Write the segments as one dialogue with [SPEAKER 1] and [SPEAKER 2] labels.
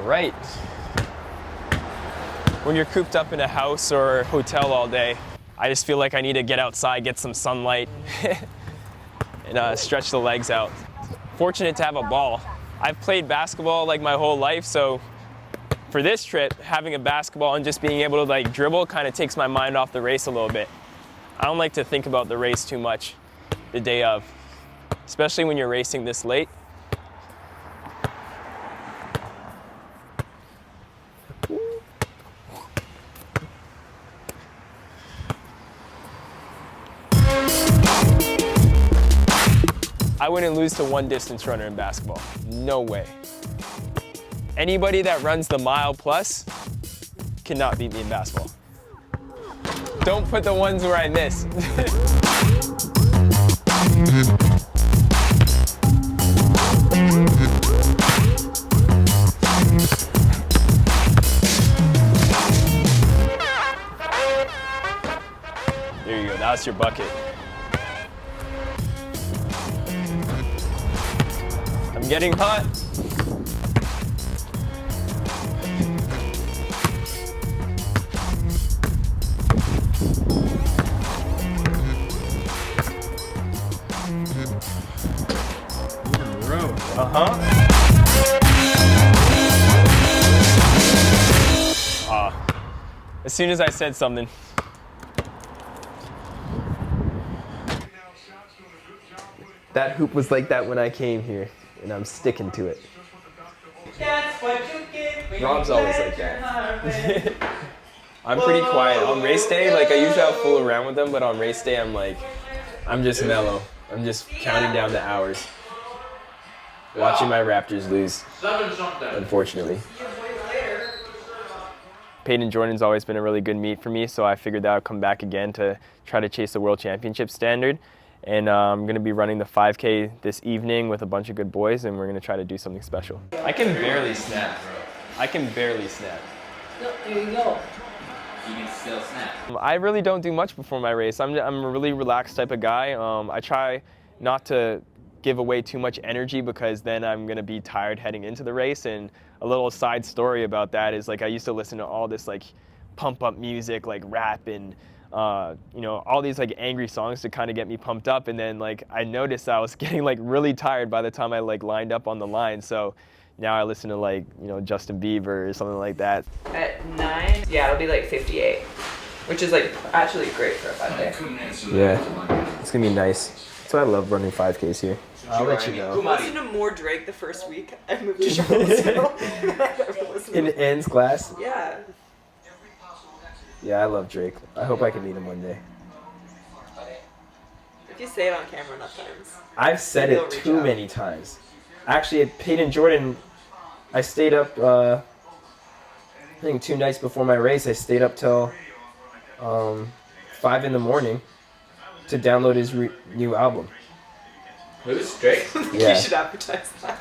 [SPEAKER 1] right. When you're cooped up in a house or hotel all day, I just feel like I need to get outside, get some sunlight, and stretch the legs out. Fortunate to have a ball. I've played basketball like my whole life, so for this trip, having a basketball and just being able to like dribble kind of takes my mind off the race a little bit. I don't like to think about the race too much the day of, especially when you're racing this late. I wouldn't lose to one distance runner in basketball. No way. Anybody that runs the mile plus cannot beat me in basketball. Don't put the ones where I miss. There you go, that's your bucket. I'm getting hot. As soon as I said something. That hoop was like that when I came here, and I'm sticking to it. Rob's always like that. I'm pretty quiet. On race day, like I usually I'll fool around with them, but on race day I'm just mellow. I'm just counting down the hours. Watching my Raptors lose, unfortunately. Payton Jordan's always been a really good meet for me, so I figured that I'd come back again to try to chase the World Championship standard. And I'm going to be running the 5K this evening with a bunch of good boys, and we're going to try to do something special. I can barely snap. I can barely snap.
[SPEAKER 2] No, there you go.
[SPEAKER 3] You can still snap.
[SPEAKER 1] I really don't do much before my race. I'm a really relaxed type of guy. I try not to give away too much energy because then I'm going to be tired heading into the race. And a little side story about that is like I used to listen to all this like pump up music, like rap and you know, all these like angry songs to kind of get me pumped up. And then like I noticed I was getting like really tired by the time I like lined up on the line. So now I listen to like, you know, Justin Bieber or something like that.
[SPEAKER 2] At 9, yeah, it'll be like 58, which is like actually great for a 5K.
[SPEAKER 1] Yeah, it's gonna be nice. That's why I love running 5Ks here. I'll let you know.
[SPEAKER 2] I listened to more Drake the first week I moved to Charlottesville.
[SPEAKER 1] In Ann's class?
[SPEAKER 2] Yeah.
[SPEAKER 1] Yeah, I love Drake. I hope I can meet him one day.
[SPEAKER 2] If you say it on camera enough times.
[SPEAKER 1] I've said it too many times. Actually, at Payton Jordan, I stayed up, I think 2 nights before my race, I stayed up till 5 in the morning to download his new album.
[SPEAKER 3] Who's Drake?
[SPEAKER 1] Yeah.
[SPEAKER 2] You should advertise that.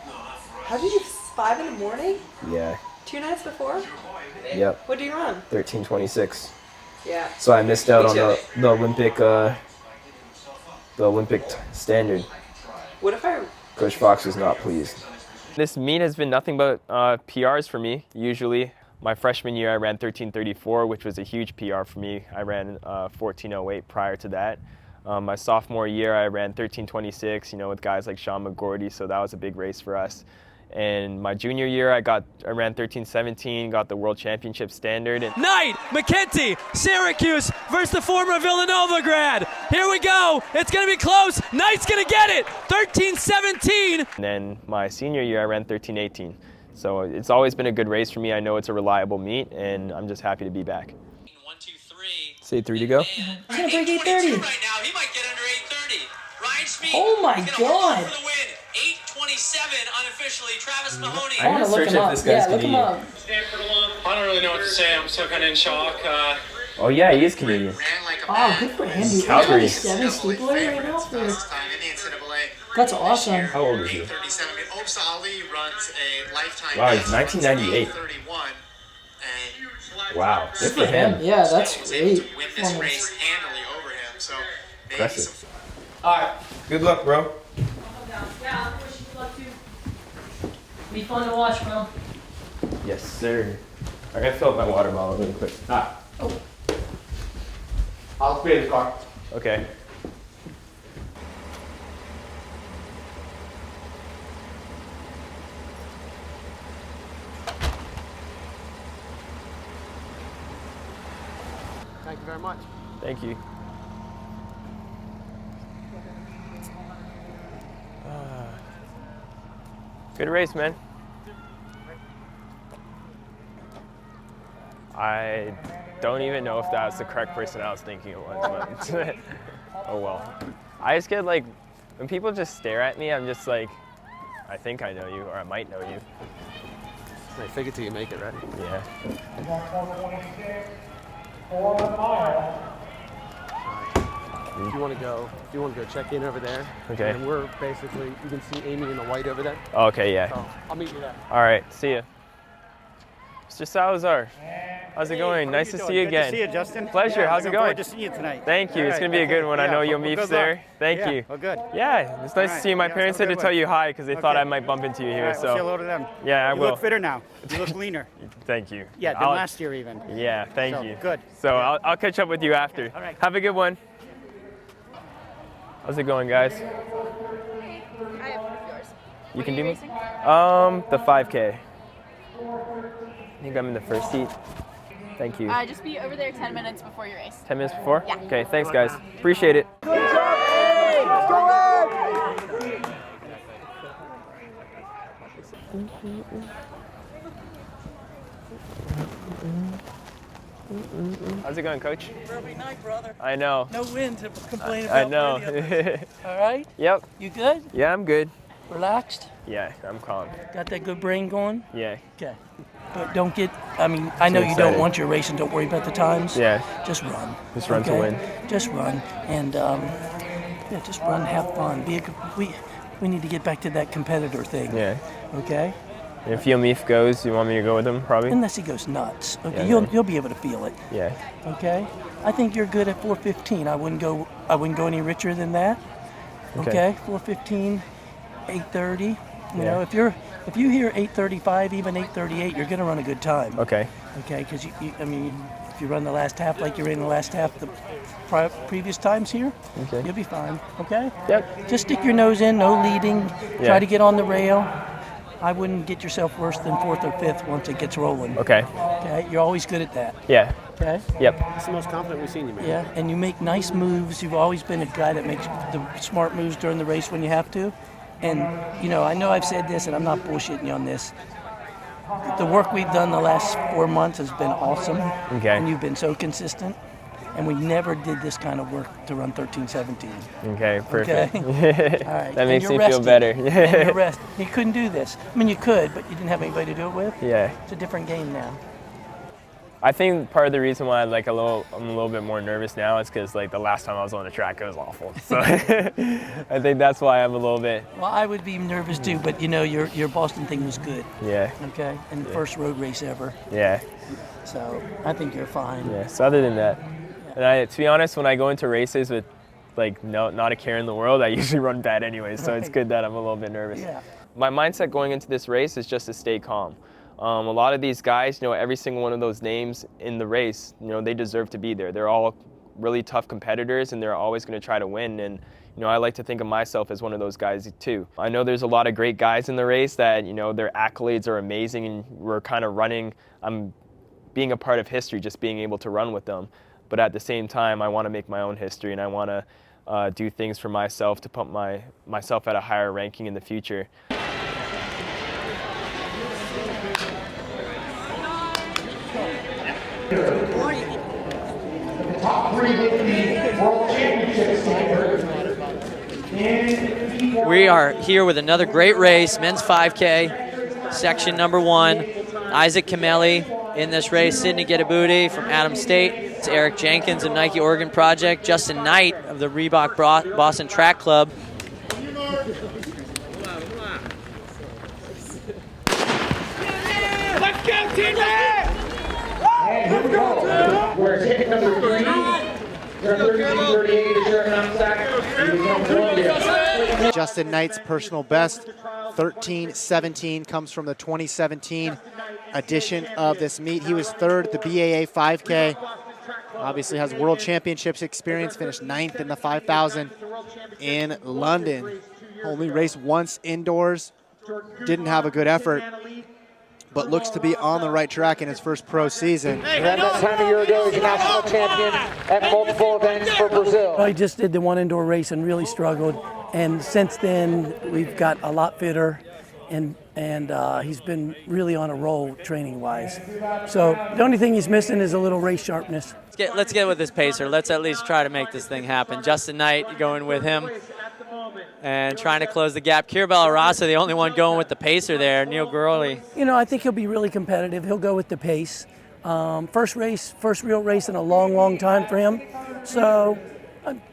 [SPEAKER 2] How did you 5 in the morning?
[SPEAKER 1] Yeah.
[SPEAKER 2] 2 nights before?
[SPEAKER 1] Yep.
[SPEAKER 2] What do you run?
[SPEAKER 1] 13:26.
[SPEAKER 2] Yeah.
[SPEAKER 1] So I missed out on the Olympic standard.
[SPEAKER 2] What if I...
[SPEAKER 1] Coach Fox was not pleased. This meet has been nothing but PRs for me, usually. My freshman year, I ran 13:34, which was a huge PR for me. I ran 14:08 prior to that. My sophomore year, I ran 13:26, you know, with guys like Sean McGordy, so that was a big race for us. And my junior year, I ran 13:17, got the World Championship standard.
[SPEAKER 4] Knight, McKenty, Syracuse versus the former Villanova grad. Here we go. It's going to be close. Knight's going to get it. 13:17.
[SPEAKER 1] And then my senior year, I ran 13:18. So it's always been a good race for me. I know it's a reliable meet, and I'm just happy to be back.
[SPEAKER 3] 1, 2, 3.
[SPEAKER 1] Say 3 to go.
[SPEAKER 2] He's going to break 8:30.
[SPEAKER 3] Right now, he might get under 8:30. Ryan Speed.
[SPEAKER 2] Oh my God.
[SPEAKER 3] For the win. 8:27 unofficially. Travis Mahoney.
[SPEAKER 1] I'm gonna search if this guy's Canadian.
[SPEAKER 5] I don't really know what to say. I'm still kind of in shock.
[SPEAKER 1] Oh yeah, he is Canadian.
[SPEAKER 6] Wow, good for him. He's
[SPEAKER 1] Calgary.
[SPEAKER 6] 27 steepler right now. That's awesome.
[SPEAKER 1] How old is he?
[SPEAKER 5] Wow,
[SPEAKER 1] he's 1998. Wow, good for him.
[SPEAKER 6] Yeah, that's great.
[SPEAKER 1] Impressive.
[SPEAKER 5] All right.
[SPEAKER 1] Good luck, bro.
[SPEAKER 7] Be fun to watch, bro.
[SPEAKER 1] Yes, sir. I gotta fill up my water bottle really quick.
[SPEAKER 6] I'll spray the car.
[SPEAKER 1] Okay.
[SPEAKER 6] Thank you very much.
[SPEAKER 1] Thank you. Good race, man. I don't even know if that was the correct person I was thinking it was, but oh well. I just get like, when people just stare at me, I'm just like, I think I know you, or I might know you.
[SPEAKER 6] I fake it till you make it, right?
[SPEAKER 1] Yeah.
[SPEAKER 6] If you want to go check in over there.
[SPEAKER 1] Okay.
[SPEAKER 6] And we're basically, you can see Amy in the white over there.
[SPEAKER 1] Okay, yeah.
[SPEAKER 6] So I'll meet you there.
[SPEAKER 1] All right, see ya. Mr. Salazar, how's it going? Nice to see you again.
[SPEAKER 8] Good to see you, Justyn.
[SPEAKER 1] Pleasure, how's it going?
[SPEAKER 8] Good to see you tonight.
[SPEAKER 1] Thank you, it's gonna be a good one. I know you'll meet there. Thank you.
[SPEAKER 8] Well, good.
[SPEAKER 1] Yeah, it's nice to see you. My parents said to tell you hi because they thought I might bump into you here.
[SPEAKER 8] All right,
[SPEAKER 1] So
[SPEAKER 8] we'll say hello to them.
[SPEAKER 1] yeah, I
[SPEAKER 8] You
[SPEAKER 1] will.
[SPEAKER 8] look fitter now. You look leaner.
[SPEAKER 1] Thank you.
[SPEAKER 8] Yeah, than last year even.
[SPEAKER 1] Yeah, thank
[SPEAKER 8] So,
[SPEAKER 1] you.
[SPEAKER 8] good.
[SPEAKER 1] So I'll catch up with you after.
[SPEAKER 8] All right.
[SPEAKER 1] Have a good one. How's it going, guys?
[SPEAKER 9] I have yours.
[SPEAKER 1] You can do
[SPEAKER 9] racing?
[SPEAKER 1] the 5K. I think I'm in the first heat. Thank you.
[SPEAKER 9] Just be over there 10 minutes before your race.
[SPEAKER 1] 10 minutes before?
[SPEAKER 9] Yeah.
[SPEAKER 1] Okay, thanks guys. Appreciate it. How's it going, Coach?
[SPEAKER 7] Perfect night, brother.
[SPEAKER 1] I know.
[SPEAKER 7] No wind to complain about.
[SPEAKER 1] I know.
[SPEAKER 7] All right?
[SPEAKER 1] Yep.
[SPEAKER 7] You good?
[SPEAKER 1] Yeah, I'm good.
[SPEAKER 7] Relaxed?
[SPEAKER 1] Yeah, I'm calm.
[SPEAKER 7] Got that good brain going?
[SPEAKER 1] Yeah.
[SPEAKER 7] Okay. But don't get, I mean, I know you
[SPEAKER 1] excited.
[SPEAKER 7] don't want your race and don't worry about the times.
[SPEAKER 1] Yeah.
[SPEAKER 7] Just run.
[SPEAKER 1] Just run to win.
[SPEAKER 7] Just run. And, yeah, just run, have fun. We need to get back to that competitor thing.
[SPEAKER 1] Yeah.
[SPEAKER 7] Okay?
[SPEAKER 1] And if Yomif goes, you want me to go with him, probably?
[SPEAKER 7] Unless he goes nuts. Okay,
[SPEAKER 1] Yeah,
[SPEAKER 7] you'll be able to feel it.
[SPEAKER 1] Yeah.
[SPEAKER 7] Okay? I think you're good at 4:15. I wouldn't go any richer than that. Okay? 4:15, 8:30. You know, if you hear 8:35, even 8:38, you're gonna run a good time.
[SPEAKER 1] Okay.
[SPEAKER 7] Okay, because I mean, if you run the last half like you're in the last half the previous times here,
[SPEAKER 1] Okay.
[SPEAKER 7] you'll be fine. Okay.
[SPEAKER 1] Yep.
[SPEAKER 7] Just stick your nose in, no leading.
[SPEAKER 1] Yeah.
[SPEAKER 7] Try to get on the rail. I wouldn't get yourself worse than 4th or 5th once it gets rolling.
[SPEAKER 1] Okay.
[SPEAKER 7] Okay. You're always good at that.
[SPEAKER 1] Yeah.
[SPEAKER 7] Okay.
[SPEAKER 1] Yep.
[SPEAKER 6] It's the most confident we've seen you, man.
[SPEAKER 7] Yeah, and you make nice moves. You've always been a guy that makes the smart moves during the race when you have to. And, you know I've said this, and I'm not bullshitting you on this. The work we've done the last 4 months has been awesome.
[SPEAKER 1] Okay.
[SPEAKER 7] And you've been so consistent. And we never did this kind of work to run 13:17.
[SPEAKER 1] Okay, perfect.
[SPEAKER 7] Okay. All right.
[SPEAKER 1] That makes me
[SPEAKER 7] you're
[SPEAKER 1] feel
[SPEAKER 7] rested.
[SPEAKER 1] better.
[SPEAKER 7] And you're rested. You couldn't do this. I mean, you could, but you didn't have anybody to do it with.
[SPEAKER 1] Yeah.
[SPEAKER 7] It's a different game now.
[SPEAKER 1] I think part of the reason why I'm a little bit more nervous now is because the last time I was on the track it was awful. So I think that's why I'm a little bit.
[SPEAKER 7] Well, I would be nervous too, but your Boston thing was good.
[SPEAKER 1] Yeah.
[SPEAKER 7] Okay. And the first road race ever.
[SPEAKER 1] Yeah.
[SPEAKER 7] So I think you're fine.
[SPEAKER 1] Yeah. So other than that, and to be honest, when I go into races with not a care in the world, I usually run bad anyway. So it's good that I'm a little bit nervous.
[SPEAKER 7] Yeah.
[SPEAKER 1] My mindset going into this race is just to stay calm. A lot of these guys, every single one of those names in the race, they deserve to be there. They're all really tough competitors and they're always going to try to win. And, I like to think of myself as one of those guys too. I know there's a lot of great guys in the race that, their accolades are amazing and we're kind of running, I'm being a part of history, just being able to run with them. But at the same time, I want to make my own history and I want to do things for myself to put myself at a higher ranking in the future.
[SPEAKER 10] Top 3 World Championship standard.
[SPEAKER 11] We are here with another great race, men's 5K, section number 1. Isaac Kameli in this race, Sydney Getabuti from Adams State. It's Eric Jenkins of Nike Oregon Project, Justyn Knight of the Reebok Boston Track Club.
[SPEAKER 10] Let's go, team! And here we go. We're ticket number 3. Turn 32-38 is your knapsack.
[SPEAKER 12] Justyn Knight's personal best, 13:17, comes from the 2017 edition of this meet. He was third at the BAA 5K. Obviously has world championships experience, finished 9th in the 5,000 in London. Only raced once indoors, didn't have a good effort, but looks to be on the right track in his first pro season.
[SPEAKER 10] Around that time a year ago, he's a national champion at multiple events for Brazil.
[SPEAKER 7] I just did the one indoor race and really struggled. And since then, we've got a lot fitter, and he's been really on a roll training-wise. So the only thing he's missing is a little race sharpness.
[SPEAKER 11] Let's get with this pacer. Let's at least try to make this thing happen. Justyn Knight going with him and trying to close the gap. Kira Bellarasa, the only one going with the pacer there. Neil Gurley.
[SPEAKER 7] You know, I think he'll be really competitive. He'll go with the pace. First real race in a long, long time for him. So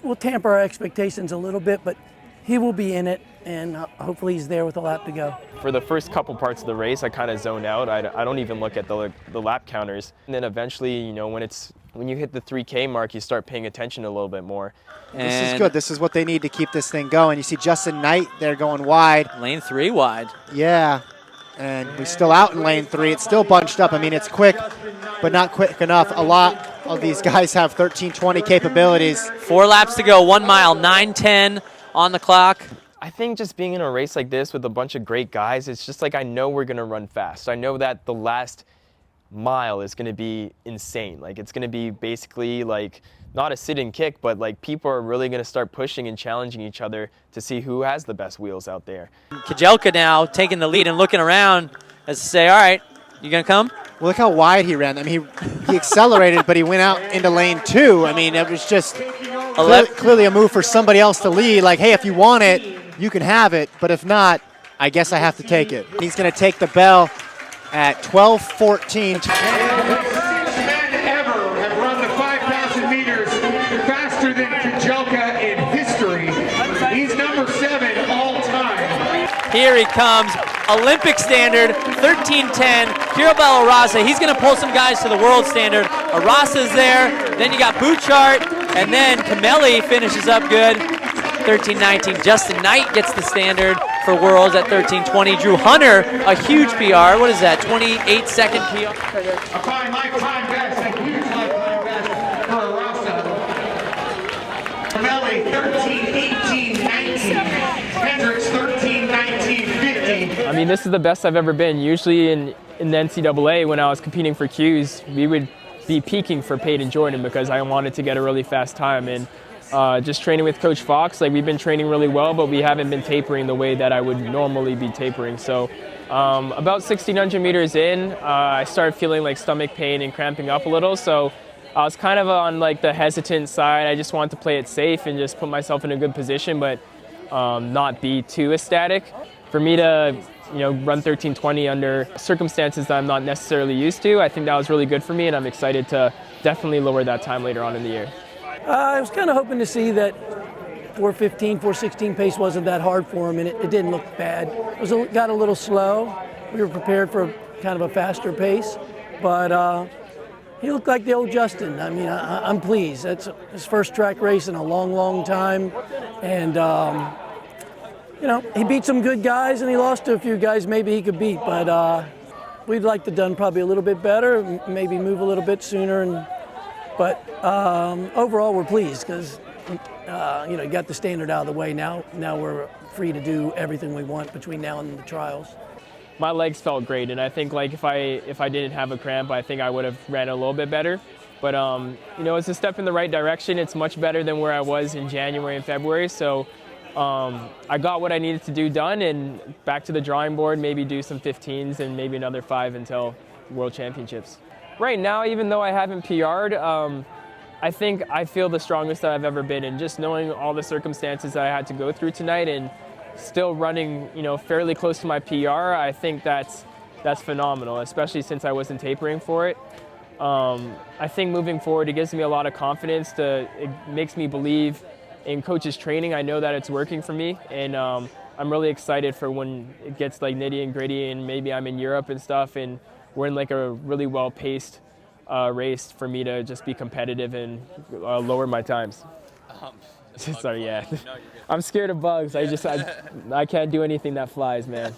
[SPEAKER 7] we'll tamper our expectations a little bit, but he will be in it, and hopefully he's there with a lap to go.
[SPEAKER 1] For the first couple parts of the race, I kind of zoned out. I don't even look at the lap counters. And then eventually, you know, when you hit the 3K mark, you start paying attention a little bit more.
[SPEAKER 12] This is good. This is what they need to keep this thing going. You see Justyn Knight there going wide.
[SPEAKER 11] Lane 3 wide.
[SPEAKER 12] Yeah, and we're still out in lane 3. It's still bunched up. I mean, it's quick, but not quick enough. A lot of these guys have 13:20 capabilities.
[SPEAKER 11] 4 laps to go, 1 mile, 9:10 on the clock.
[SPEAKER 1] I think just being in a race like this with a bunch of great guys, it's just like I know we're going to run fast. I know that the last mile is going to be insane. Like, it's going to be basically like not a sit and kick, but like people are really going to start pushing and challenging each other to see who has the best wheels out there.
[SPEAKER 11] Kajelka now taking the lead and looking around as to say, all right, you going to come?
[SPEAKER 12] Well, look how wide he ran. I mean, he accelerated, but he went out into lane 2. I mean, it was just clearly a move for somebody else to lead. Like, hey, if you want it, you can have it, but if not, I guess I have to take it. He's going to take the bell at 12:14.
[SPEAKER 10] Six men ever have run the 5,000 meters faster than Kajelka in history. He's number 7 all time.
[SPEAKER 11] Here he comes, Olympic standard, 13:10. Kira Bellarasa, he's going to pull some guys to the world standard. Arasa's there, then you got Bouchard, and then Camelli finishes up good. 13:19. Justyn Knight gets the standard for Worlds at 13:20. Drew Hunter, a huge PR. What is that, 28-second PR?
[SPEAKER 10] A fine lifetime best, a huge lifetime best for Arasa. Camelli, 13:18.19. Hendricks, 13:19.50.
[SPEAKER 1] I mean, this is the best I've ever been. Usually in the NCAA, when I was competing for Qs, we would be peaking for Payton Jordan because I wanted to get a really fast time. And just training with Coach Fox, like, we've been training really well, but we haven't been tapering the way that I would normally be tapering. So about 1,600 meters in, I started feeling like stomach pain and cramping up a little. So I was kind of on like the hesitant side. I just wanted to play it safe and just put myself in a good position, but not be too ecstatic. For me to, you know, run 13:20 under circumstances that I'm not necessarily used to, I think that was really good for me, and I'm excited to definitely lower that time later on in the year.
[SPEAKER 7] I was kind of hoping to see that 4:15, 4:16 pace wasn't that hard for him, and it didn't look bad. It got a little slow. We were prepared for kind of a faster pace, but he looked like the old Justyn. I mean, I'm pleased. That's his first track race in a long, long time, and you know, he beat some good guys, and he lost to a few guys maybe he could beat, but we'd like to done probably a little bit better, maybe move a little bit sooner, but overall we're pleased because you know, you got the standard out of the way. Now we're free to do everything we want between now and the trials.
[SPEAKER 1] My legs felt great, and I think like if I didn't have a cramp, I think I would have ran a little bit better. But you know, it's a step in the right direction. It's much better than where I was in January and February. So I got what I needed to do done, and back to the drawing board. Maybe do some 15s and maybe another 5 until World Championships. Right now, even though I haven't PR'd, I think I feel the strongest that I've ever been, and just knowing all the circumstances that I had to go through tonight and still running, you know, fairly close to my PR, I think that's phenomenal, especially since I wasn't tapering for it. I think moving forward, it gives me a lot of confidence. It makes me believe in coach's training. I know that it's working for me, and I'm really excited for when it gets like nitty and gritty, and maybe I'm in Europe and stuff, and we're in like a really well-paced race for me to just be competitive and lower my times. Sorry, yeah. I'm scared of bugs. I can't do anything that flies, man.